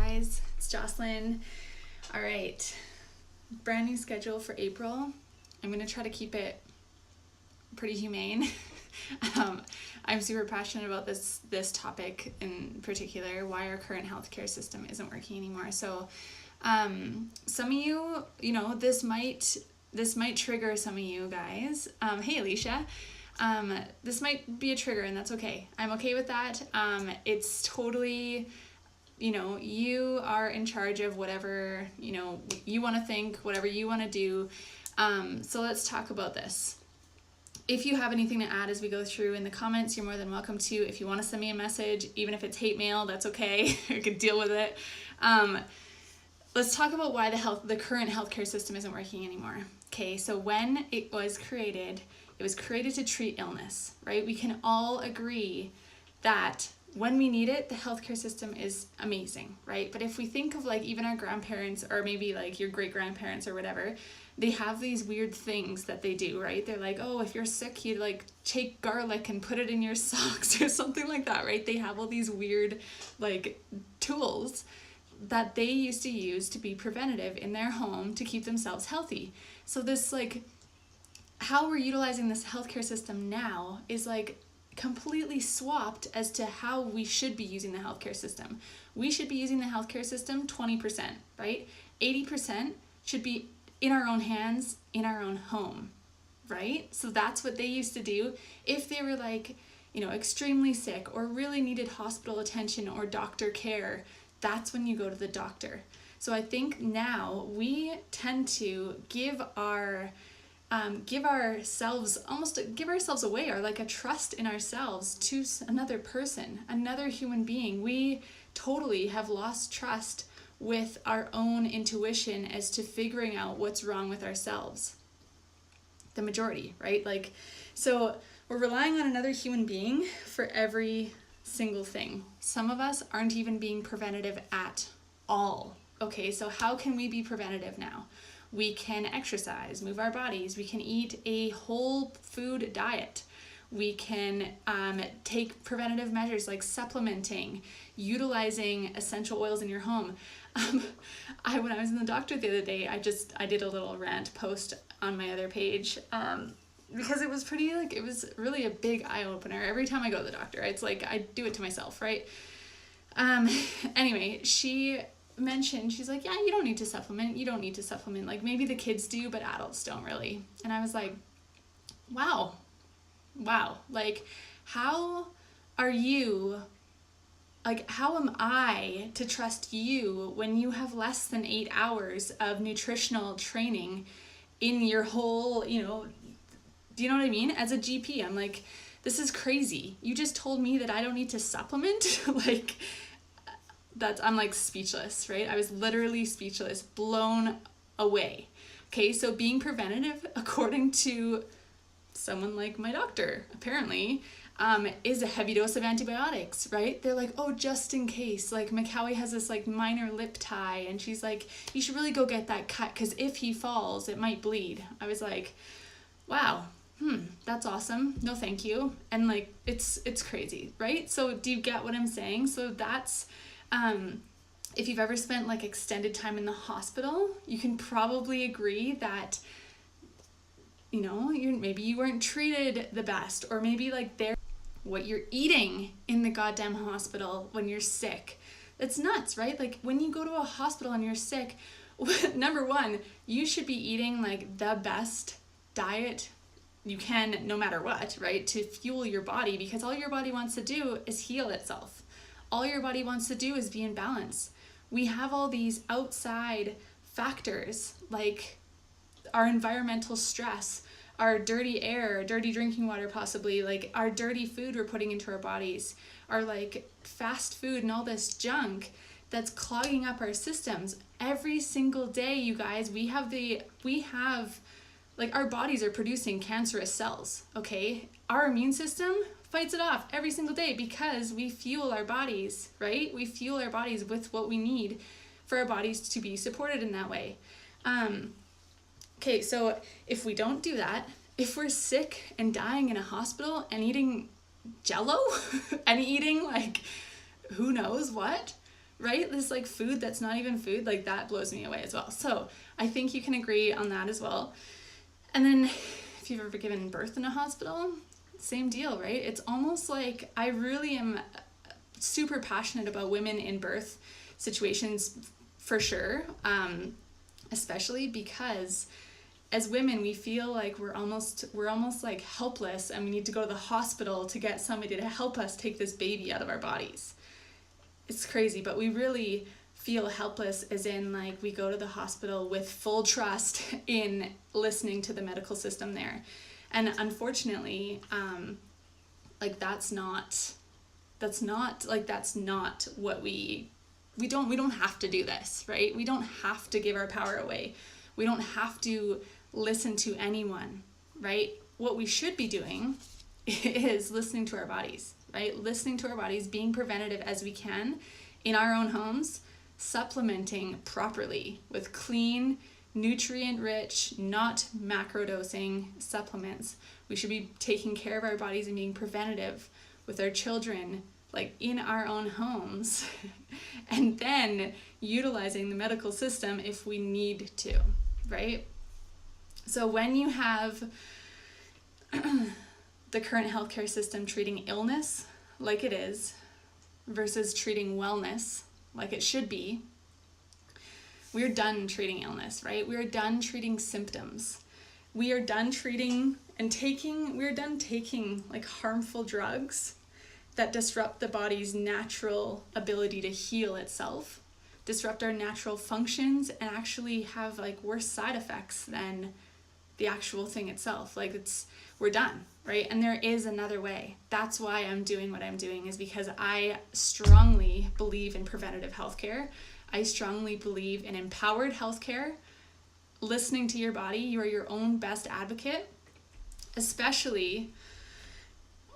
guys, it's Jocelyn. All right, brand new schedule for April. I'm gonna try to keep it pretty humane. I'm super passionate about this topic in particular, why our current healthcare system isn't working anymore. So some of you, this might trigger some of you guys. Hey Alicia, this might be a trigger, and that's okay. I'm okay with that. It's totally, you are in charge of whatever, you want to think, whatever you want to do. So let's talk about this. If you have anything to add as we go through in the comments, you're more than welcome to. If you want to send me a message, even if it's hate mail, that's okay. I could deal with it. Let's talk about why the current healthcare system isn't working anymore. Okay, so when it was created to treat illness, right? We can all agree that when we need it, the healthcare system is amazing, right? But if we think of like even our grandparents, or maybe like your great grandparents or whatever, they have these weird things that they do, right? They're like, oh, if you're sick, you like take garlic and put it in your socks or something like that, right? They have all these weird like tools that they used to use to be preventative in their home to keep themselves healthy. So this like, how we're utilizing this healthcare system now is like completely swapped as to how we should be using the healthcare system. We should be using the healthcare system 20%, right? 80% should be in our own hands, in our own home, right? So that's what they used to do. If they were like, extremely sick or really needed hospital attention or doctor care, that's when you go to the doctor. So I think now we tend to give ourselves away, or like a trust in ourselves to another person, another human being. We totally have lost trust with our own intuition as to figuring out what's wrong with ourselves. The majority, right? Like, so we're relying on another human being for every single thing. Some of us aren't even being preventative at all. Okay, so how can we be preventative now? We can exercise, move our bodies. We can eat a whole food diet. We can take preventative measures like supplementing, utilizing essential oils in your home. When I was in the doctor the other day, I did a little rant post on my other page because it was really a big eye opener. Every time I go to the doctor, it's like I do it to myself, right? Anyway, she mentioned, she's like, yeah, you don't need to supplement. Like maybe the kids do, but adults don't really. And I was like, wow, like how am I to trust you when you have less than 8 hours of nutritional training in your whole, do you know what I mean? As a GP, I'm like, this is crazy. You just told me that I don't need to supplement. Like, I'm like speechless, right? I was literally speechless, blown away. Okay, so being preventative, according to someone like my doctor, apparently, is a heavy dose of antibiotics, right? They're like, oh, just in case. Like, McCowie has this like minor lip tie, and she's like, you should really go get that cut, because if he falls, it might bleed. I was like, wow, that's awesome. No, thank you. And like, it's crazy, right? So do you get what I'm saying? So that's, if you've ever spent like extended time in the hospital, you can probably agree that, maybe you weren't treated the best, or maybe like what you're eating in the goddamn hospital when you're sick. It's nuts, right? Like when you go to a hospital and you're sick, number one, you should be eating like the best diet you can, no matter what, right? To fuel your body, because all your body wants to do is heal itself. All your body wants to do is be in balance. We have all these outside factors like our environmental stress, our dirty air, dirty drinking water possibly, like our dirty food we're putting into our bodies, our like fast food and all this junk that's clogging up our systems. Every single day, you guys, we have like our bodies are producing cancerous cells, okay? Our immune system fights it off every single day because we fuel our bodies, right? We fuel our bodies with what we need for our bodies to be supported in that way. Okay, so if we don't do that, if we're sick and dying in a hospital and eating Jell-O and eating like who knows what, right? This like food that's not even food, like that blows me away as well. So I think you can agree on that as well. And then if you've ever given birth in a hospital, same deal, right? It's almost like I really am super passionate about women in birth situations for sure, especially because as women we feel like we're almost like helpless, and we need to go to the hospital to get somebody to help us take this baby out of our bodies. It's crazy, but we really feel helpless, as in like we go to the hospital with full trust in listening to the medical system there. And unfortunately, like that's not what we don't have to do this, right? We don't have to give our power away. We don't have to listen to anyone, right? What we should be doing is listening to our bodies, right? Listening to our bodies, being preventative as we can in our own homes, supplementing properly with clean, nutrient-rich, not macrodosing supplements. We should be taking care of our bodies and being preventative with our children, like in our own homes, and then utilizing the medical system if we need to, right? So when you have the current healthcare system treating illness like it is versus treating wellness like it should be, we're done treating illness, right? We're done treating symptoms. We are done treating and we're done taking like harmful drugs that disrupt the body's natural ability to heal itself, disrupt our natural functions, and actually have like worse side effects than the actual thing itself. Like we're done, right? And there is another way. That's why I'm doing what I'm doing, is because I strongly believe in preventative healthcare. I strongly believe in empowered healthcare, listening to your body. You are your own best advocate, especially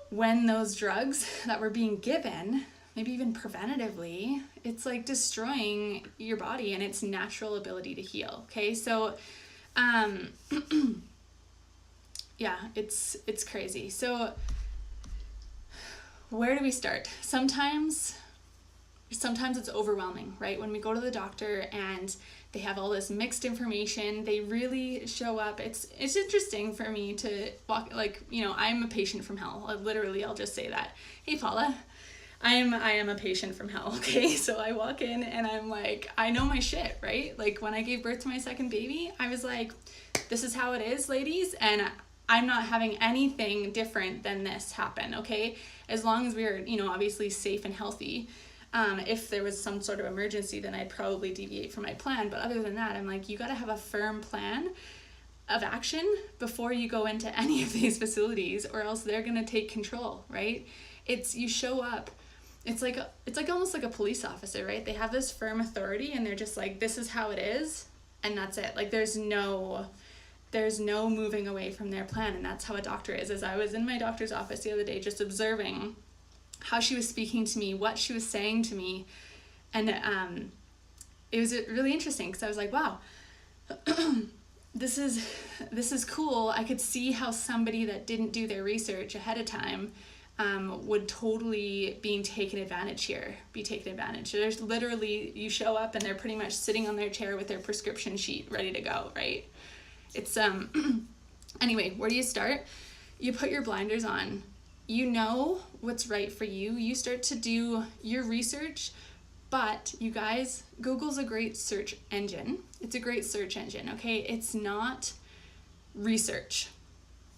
when those drugs that were being given, maybe even preventatively, it's like destroying your body and its natural ability to heal. Okay, so yeah, it's crazy. So where do we start? Sometimes it's overwhelming, right? When we go to the doctor and they have all this mixed information, they really show up. It's interesting for me to walk, like, you know, I'm a patient from hell. I'll just say that. Hey, Paula, I am a patient from hell, okay? So I walk in and I'm like, I know my shit, right? Like when I gave birth to my second baby, I was like, this is how it is, ladies, and I'm not having anything different than this happen, okay? As long as we're, you know, obviously safe and healthy. If there was some sort of emergency, then I'd probably deviate from my plan. But other than that, I'm like, you got to have a firm plan of action before you go into any of these facilities, or else they're going to take control, right? You show up. It's like almost like a police officer, right? They have this firm authority and they're just like, this is how it is. And that's it. Like there's no moving away from their plan. And that's how a doctor is. As I was in my doctor's office the other day, just observing how she was speaking to me, what she was saying to me. And it was really interesting because I was like, wow, this is cool. I could see how somebody that didn't do their research ahead of time would totally be taken advantage. There's literally, you show up and they're pretty much sitting on their chair with their prescription sheet ready to go, right? It's anyway, where do you start? You put your blinders on. You know what's right for you. You start to do your research, but you guys, Google's a great search engine. It's a great search engine, okay? It's not research.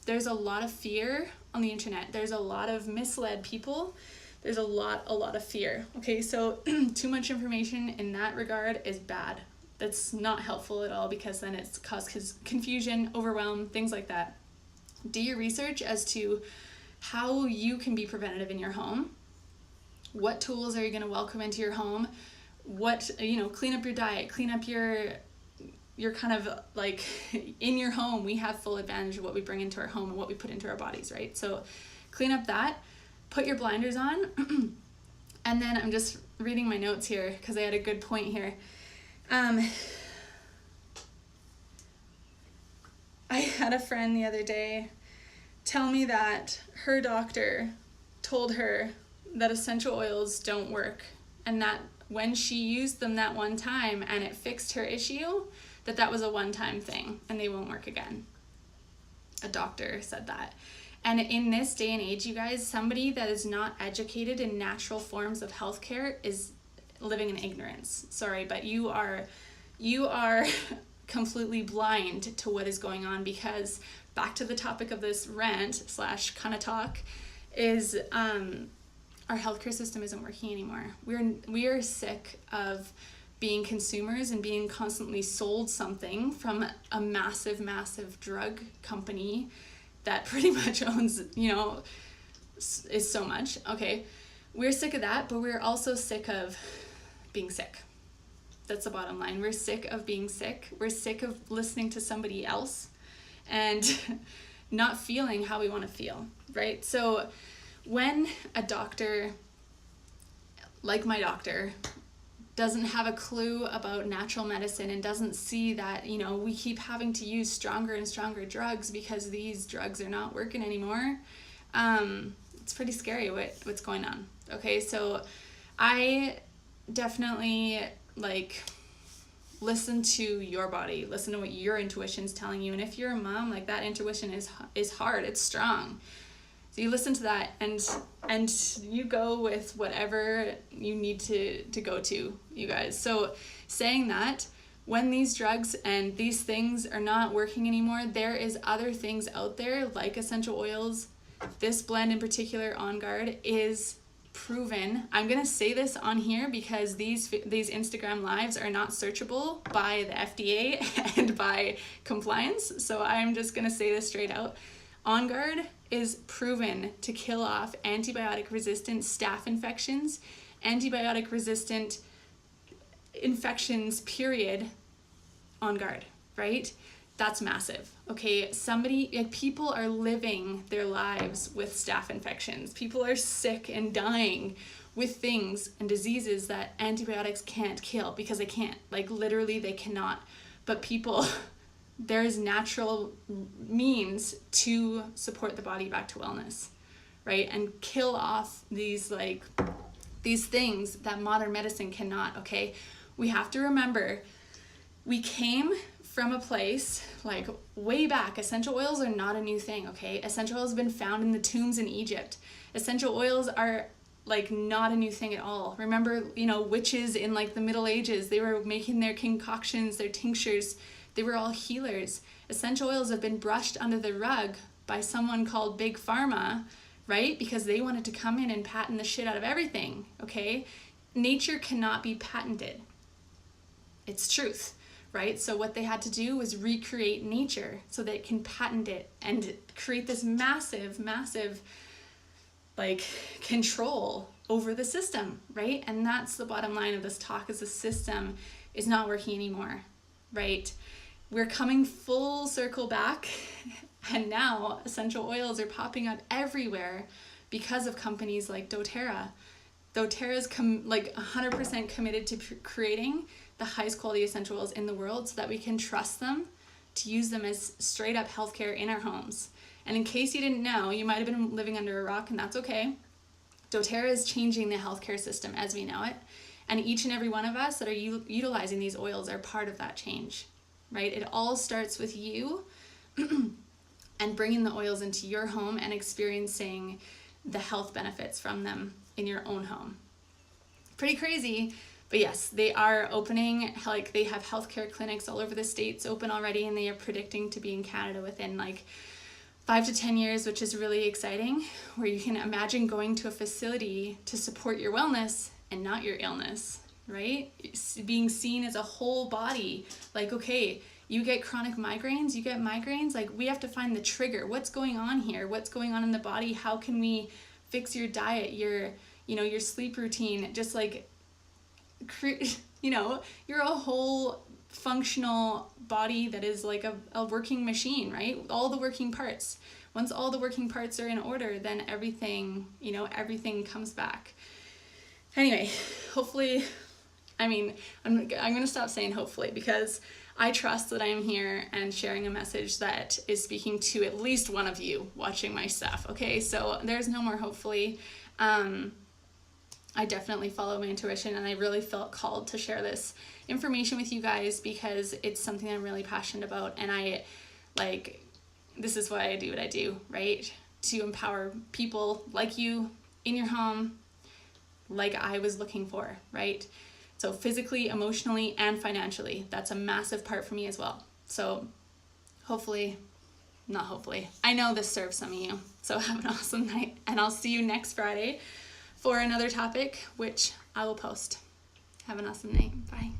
There's a lot of fear on the internet. There's a lot of misled people. There's a lot of fear, okay? So too much information in that regard is bad. That's not helpful at all, because then it's caused confusion, overwhelm, things like that. Do your research as to how you can be preventative in your home. What tools are you going to welcome into your home? Clean up your diet, clean up your kind of like in your home. We have full advantage of what we bring into our home and what we put into our bodies, right? So clean up that, put your blinders on. And then I'm just reading my notes here because I had a good point here. I had a friend the other day tell me that her doctor told her that essential oils don't work, and that when she used them that one time and it fixed her issue, that was a one-time thing and they won't work again. A doctor said that. And in this day and age, you guys, somebody that is not educated in natural forms of healthcare is living in ignorance. Sorry, but you are completely blind to what is going on, because back to the topic of this rant / kind of talk is our healthcare system isn't working anymore. We are sick of being consumers and being constantly sold something from a massive drug company that pretty much owns, is so much. Okay, we're sick of that, but we're also sick of being sick. That's the bottom line. We're sick of being sick. We're sick of listening to somebody else and not feeling how we want to feel, right? So when a doctor, like my doctor, doesn't have a clue about natural medicine and doesn't see that, we keep having to use stronger and stronger drugs because these drugs are not working anymore, it's pretty scary what's going on. Okay, so I definitely listen to your body, listen to what your intuition's telling you. And if you're a mom, that intuition is hard, it's strong. So you listen to that and you go with whatever you need to go to, you guys. So saying that, when these drugs and these things are not working anymore, there is other things out there like essential oils. This blend in particular, On Guard, is proven. I'm gonna say this on here because these Instagram lives are not searchable by the FDA and by compliance. So I'm just gonna say this straight out. On Guard is proven to kill off antibiotic-resistant staph infections, antibiotic-resistant infections, period. On Guard, right? That's massive. Okay, people are living their lives with staph infections. People are sick and dying with things and diseases that antibiotics can't kill because they can't. Literally, they cannot. But there's natural means to support the body back to wellness, right? And kill off these things that modern medicine cannot, okay? We have to remember, we came from a place way back. Essential oils are not a new thing, okay? Essential oils have been found in the tombs in Egypt. Essential oils are not a new thing at all. Remember, witches in the Middle Ages, they were making their concoctions, their tinctures. They were all healers. Essential oils have been brushed under the rug by someone called Big Pharma, right? Because they wanted to come in and patent the shit out of everything, okay? Nature cannot be patented. It's truth, right? So what they had to do was recreate nature so they can patent it and create this massive control over the system, right? And that's the bottom line of this talk, is the system is not working anymore, right? We're coming full circle back, and now essential oils are popping up everywhere because of companies like doTERRA. doTERRA's 100% committed to creating the highest quality essential oils in the world so that we can trust them to use them as straight up healthcare in our homes. And in case you didn't know, you might have been living under a rock, and that's okay. doTERRA is changing the healthcare system as we know it. And each and every one of us that are utilizing these oils are part of that change, right? It all starts with you and bringing the oils into your home and experiencing the health benefits from them in your own home. Pretty crazy, but yes, they are opening, they have healthcare clinics all over the States open already, and they are predicting to be in Canada within 5 to 10 years, which is really exciting, where you can imagine going to a facility to support your wellness and not your illness, right? Being seen as a whole body, okay, you get chronic migraines, we have to find the trigger. What's going on here? What's going on in the body? How can we fix your diet, your sleep routine? Just you're a whole functional body that is a working machine, right? All the working parts. Once all the working parts are in order, then everything comes back. Anyway, hopefully, I'm going to stop saying hopefully, because I trust that I am here and sharing a message that is speaking to at least one of you watching my stuff, okay? So there's no more hopefully. I definitely follow my intuition, and I really felt called to share this information with you guys because it's something I'm really passionate about, and this is why I do what I do, right? To empower people like you in your home, like I was looking for, right? So physically, emotionally, and financially, that's a massive part for me as well. So not hopefully, I know this serves some of you. So have an awesome night, and I'll see you next Friday for another topic, which I will post. Have an awesome night. Bye.